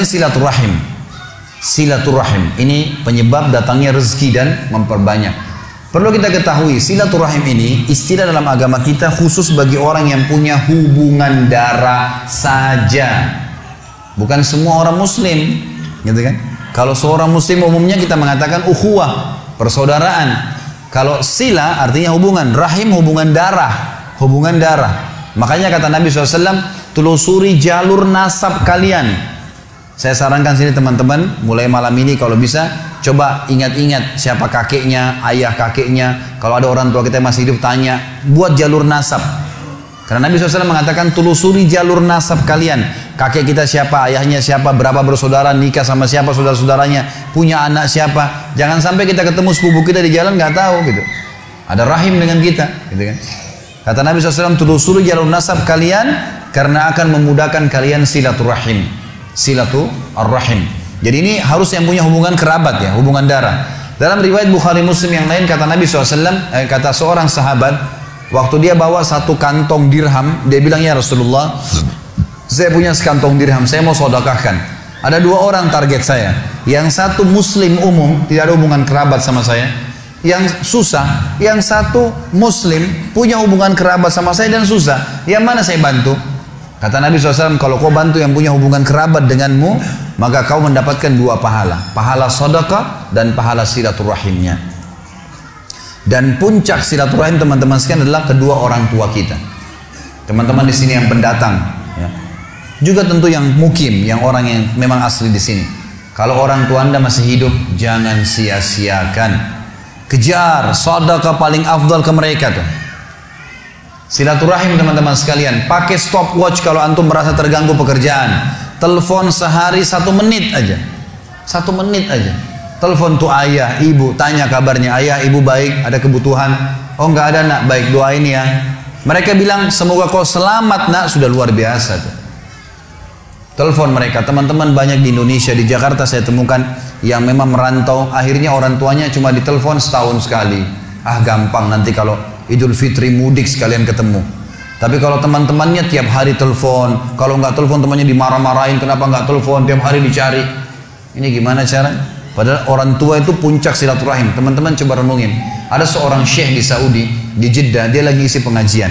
Silaturahim. Silaturahim ini penyebab datangnya rezeki dan memperbanyak. Perlu kita ketahui, silaturahim ini istilah dalam agama kita khusus bagi orang yang punya hubungan darah saja. Bukan semua orang muslim, gitu kan? Kalau seorang muslim umumnya kita mengatakan ukhuwah, persaudaraan. Kalau sila artinya hubungan, rahim hubungan darah, hubungan darah. Makanya kata Nabi SAW, telusuri jalur nasab kalian. Saya sarankan sini teman-teman, mulai malam ini kalau bisa, coba ingat-ingat siapa kakeknya, ayah kakeknya. Kalau ada orang tua kita yang masih hidup, tanya, buat jalur nasab. Karena Nabi SAW mengatakan, telusuri jalur nasab kalian. Kakek kita siapa, ayahnya siapa, berapa bersaudara, nikah sama siapa, saudara-saudaranya, punya anak siapa. Jangan sampai kita ketemu sepupu kita di jalan, nggak tahu gitu. Ada rahim dengan kita, gitu kan. Kata Nabi SAW, telusuri jalur nasab kalian, karena akan memudahkan kalian silaturahim. Silaturahim. Jadi ini harus yang punya hubungan kerabat ya, hubungan darah. Dalam riwayat Bukhari Muslim yang lain kata Nabi SAW, kata seorang sahabat, waktu dia bawa satu kantong dirham, dia bilang, ya Rasulullah, saya punya sekantong dirham, saya mau sedekahkan. Ada dua orang target saya. Yang satu muslim umum, tidak ada hubungan kerabat sama saya. Yang susah, yang satu muslim, punya hubungan kerabat sama saya dan susah. Yang mana saya bantu? Kata Nabi SAW, kalau kau bantu yang punya hubungan kerabat denganmu, maka kau mendapatkan dua pahala. Pahala sedekah dan pahala silaturahimnya. Dan puncak silaturahim teman-teman sekalian adalah kedua orang tua kita. Teman-teman di sini yang pendatang, ya. Juga tentu yang mukim, yang orang yang memang asli di sini. Kalau orang tua Anda masih hidup, jangan sia-siakan. Kejar sedekah paling afdal ke mereka tuh. Silaturahim teman-teman sekalian, pakai stopwatch kalau antum merasa terganggu pekerjaan. Telepon sehari 1 menit aja. 1 menit aja. Telepon tuh ayah, ibu, tanya kabarnya. Ayah, ibu baik, ada kebutuhan? Oh enggak ada nak, baik doain ya. Mereka bilang semoga kau selamat nak, sudah luar biasa tuh. Telepon mereka, teman-teman banyak di Indonesia, di Jakarta saya temukan yang memang merantau, akhirnya orang tuanya cuma ditelepon setahun sekali. Ah gampang nanti kalau Idul Fitri mudik sekalian ketemu. Tapi kalau teman-temannya tiap hari telepon, kalau nggak telepon temannya dimarah-marahin, kenapa nggak telepon, tiap hari dicari. Ini gimana cara? Padahal orang tua itu puncak silaturahim. Teman-teman coba renungin. Ada seorang syekh di Saudi, di Jeddah, dia lagi isi pengajian.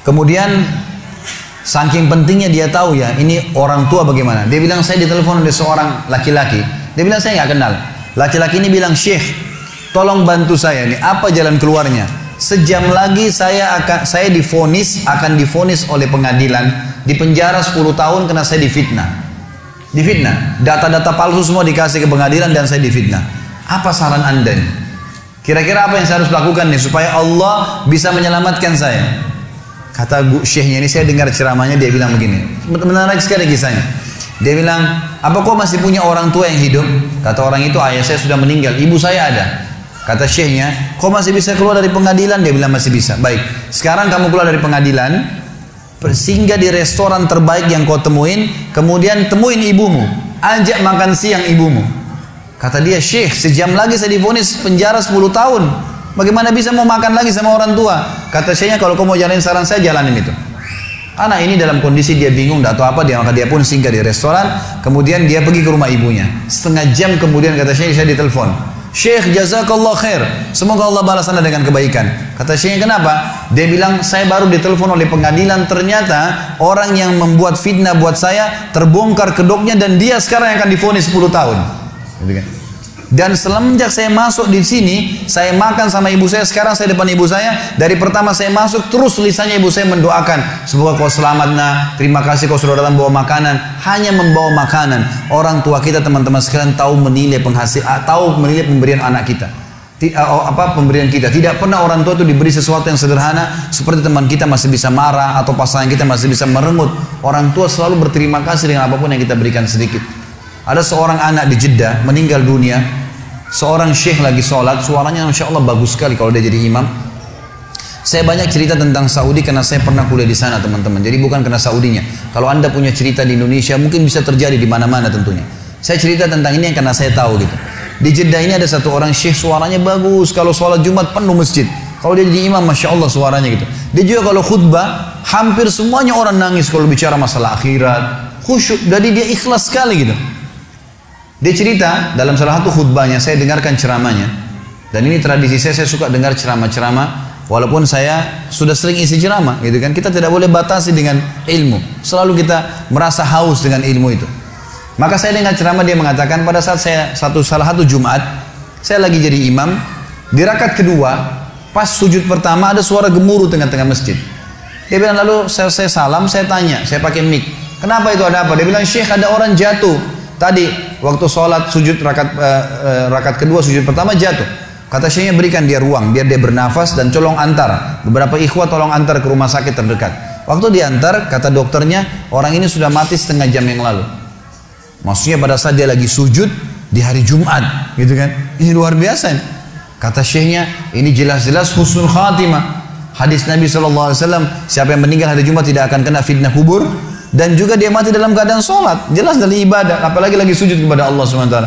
Kemudian saking pentingnya dia tahu ya, ini orang tua bagaimana. Dia bilang saya ditelepon oleh seorang laki-laki. Dia bilang saya nggak kenal. Laki-laki ini bilang, Syekh, tolong bantu saya nih, apa jalan keluarnya? Sejam lagi saya akan divonis oleh pengadilan, dipenjara 10 tahun karena saya difitnah. Difitnah, data-data palsu semua dikasih ke pengadilan dan saya difitnah. Apa saran Anda nih? Kira-kira apa yang saya harus lakukan nih supaya Allah bisa menyelamatkan saya? Kata syekhnya ini, saya dengar ceramahnya, dia bilang begini, menarik sekali kisahnya. Dia bilang, apa kau masih punya orang tua yang hidup? Kata orang itu, ayah saya sudah meninggal, ibu saya ada. Kata syekhnya, kau masih bisa keluar dari pengadilan? Dia bilang masih bisa. Baik, sekarang kamu keluar dari pengadilan, singgah di restoran terbaik yang kau temuin, kemudian temuin ibumu, ajak makan siang ibumu. Kata dia, Syekh, sejam lagi saya divonis penjara 10 tahun. Bagaimana bisa mau makan lagi sama orang tua? Kata syekhnya, kalau kau mau jalanin saran saya, jalanin itu. Anak ini dalam kondisi dia bingung, tidak tahu apa, maka dia pun singgah di restoran, kemudian dia pergi ke rumah ibunya. Setengah jam kemudian kata syekh, saya ditelepon. Syekh, jazakallah khair, semoga Allah balas Anda dengan kebaikan. Kata syekhnya, kenapa? Dia bilang, saya baru ditelepon oleh pengadilan, ternyata orang yang membuat fitnah buat saya terbongkar kedoknya dan dia sekarang yang akan divonis 10 tahun. Gitu kan? Dan semenjak saya masuk di sini, saya makan sama ibu saya, sekarang saya depan ibu saya, dari pertama saya masuk, terus lisannya ibu saya mendoakan, semoga kau selamat nak, terima kasih kau sudah datang bawa makanan. Hanya membawa makanan. Orang tua kita teman-teman sekalian tahu menilai tahu menilai pemberian anak kita. Pemberian kita. Tidak pernah orang tua itu diberi sesuatu yang sederhana, seperti teman kita masih bisa marah, atau pasangan kita masih bisa merengut. Orang tua selalu berterima kasih dengan apapun yang kita berikan sedikit. Ada seorang anak di Jeddah meninggal dunia. Seorang syekh lagi sholat, suaranya Masya Allah bagus sekali kalau dia jadi imam. Saya banyak cerita tentang Saudi karena saya pernah kuliah di sana teman-teman. Jadi bukan karena Saudinya. Kalau Anda punya cerita di Indonesia mungkin bisa terjadi di mana-mana tentunya. Saya cerita tentang ini yang karena saya tahu gitu. Di Jeddah ini ada satu orang syekh, suaranya bagus. Kalau sholat Jumat penuh masjid. Kalau dia jadi imam Masya Allah suaranya gitu. Dia juga kalau khutbah hampir semuanya orang nangis kalau bicara masalah akhirat, khusyuk, jadi dia ikhlas sekali gitu. Dia cerita dalam salah satu khutbahnya, saya dengarkan ceramahnya, dan ini tradisi saya suka dengar ceramah-ceramah, walaupun saya sudah sering isi ceramah, gitu kan. Kita tidak boleh batasi dengan ilmu, selalu kita merasa haus dengan ilmu itu. Maka saya dengar ceramah, dia mengatakan pada saat saya salah satu Jumat, saya lagi jadi imam, di rakaat kedua, pas sujud pertama ada suara gemuruh tengah-tengah masjid. Dia bilang, lalu saya salam, saya tanya, saya pakai mic, kenapa itu, ada apa? Dia bilang, Syekh, ada orang jatuh tadi waktu sholat sujud rakaat kedua, sujud pertama jatuh. Kata Syekhnya, berikan dia ruang biar dia bernafas dan tolong antar beberapa ikhwah, tolong antar ke rumah sakit terdekat. Waktu diantar, kata dokternya, orang ini sudah mati setengah jam yang lalu. Maksudnya pada saat dia lagi sujud di hari Jumat, gitu kan? Ini luar biasa. Kata Syekhnya, ini jelas-jelas husnul khatimah. Hadis Nabi SAW, siapa yang meninggal hari Jumat tidak akan kena fitnah kubur, dan juga dia mati dalam keadaan sholat, jelas dari ibadah, apalagi lagi sujud kepada Allah SWT.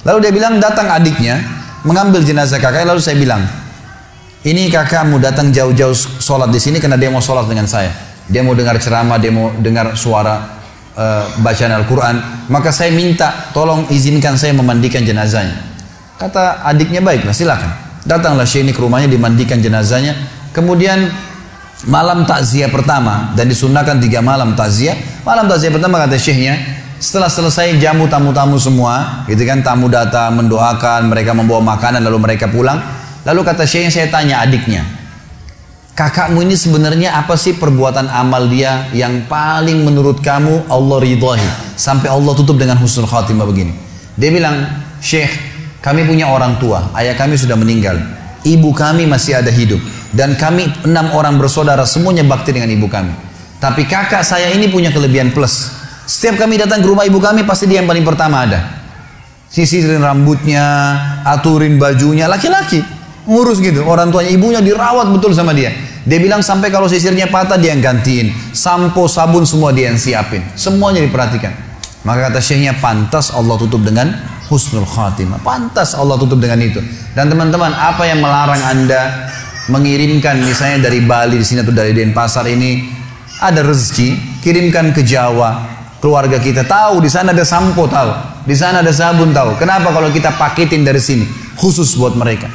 Lalu dia bilang, datang adiknya mengambil jenazah kakak. Lalu saya bilang, ini kakakmu datang jauh-jauh sholat di sini karena dia mau sholat dengan saya, dia mau dengar ceramah, dia mau dengar suara bacaan Al-Quran, maka saya minta tolong izinkan saya memandikan jenazahnya. Kata adiknya, baiklah, silakan. Datanglah Syekh ini ke rumahnya, dimandikan jenazahnya. Kemudian malam takziah pertama, dan disunnahkan 3 malam takziah. Malam takziah pertama, kata Syekhnya, setelah selesai jamu tamu-tamu semua, gitu kan, tamu datang mendoakan, mereka membawa makanan lalu mereka pulang. Lalu kata Syekhnya, saya tanya adiknya, kakakmu ini sebenarnya apa sih perbuatan amal dia yang paling menurut kamu Allah ridhahi sampai Allah tutup dengan husnul khatimah begini? Dia bilang, Syekh, kami punya orang tua, ayah kami sudah meninggal, ibu kami masih ada hidup, dan kami 6 orang bersaudara, semuanya bakti dengan ibu kami. Tapi kakak saya ini punya kelebihan plus. Setiap kami datang ke rumah ibu kami, pasti dia yang paling pertama ada. Sisirin rambutnya, aturin bajunya, laki-laki ngurus gitu. Orang tuanya, ibunya dirawat betul sama dia. Dia bilang sampai kalau sisirnya patah dia yang gantiin, sampo, sabun semua dia yang siapin, semuanya diperhatikan. Maka kata Syekhnya, pantas Allah tutup dengan husnul khatimah, pantas Allah tutup dengan itu. Dan teman-teman, apa yang melarang anda mengirimkan misalnya dari Bali di sini atau dari Denpasar ini, ada rezeki, kirimkan ke Jawa, keluarga kita tahu di sana ada sampo, tahu di sana ada sabun, tahu. Kenapa kalau kita paketin dari sini khusus buat mereka?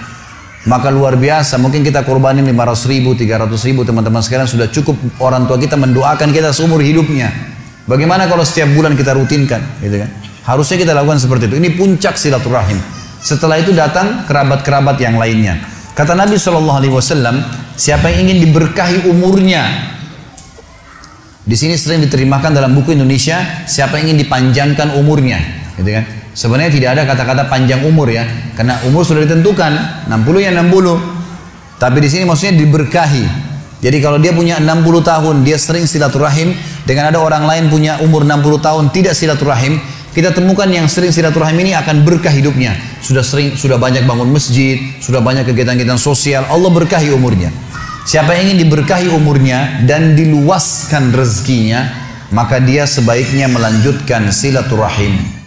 Maka luar biasa, mungkin kita korbanin 500.000, 300.000, teman-teman sekalian, sudah cukup orang tua kita mendoakan kita seumur hidupnya. Bagaimana kalau setiap bulan kita rutinkan, gitu kan? Harusnya kita lakukan seperti itu. Ini puncak silaturahim. Setelah itu datang kerabat-kerabat yang lainnya. Kata Nabi SAW, siapa yang ingin diberkahi umurnya, di sini sering diterjemahkan dalam buku Indonesia, siapa yang ingin dipanjangkan umurnya, gitu kan? Sebenarnya tidak ada kata-kata panjang umur ya, karena umur sudah ditentukan, 60 ya 60. Tapi di sini maksudnya diberkahi. Jadi kalau dia punya 60 tahun, dia sering silaturahim, dengan ada orang lain punya umur 60 tahun tidak silaturahim, kita temukan yang sering silaturahim ini akan berkah hidupnya. Sudah banyak bangun masjid, sudah banyak kegiatan-kegiatan sosial, Allah berkahi umurnya. Siapa yang ingin diberkahi umurnya dan diluaskan rezekinya, maka dia sebaiknya melanjutkan silaturahim.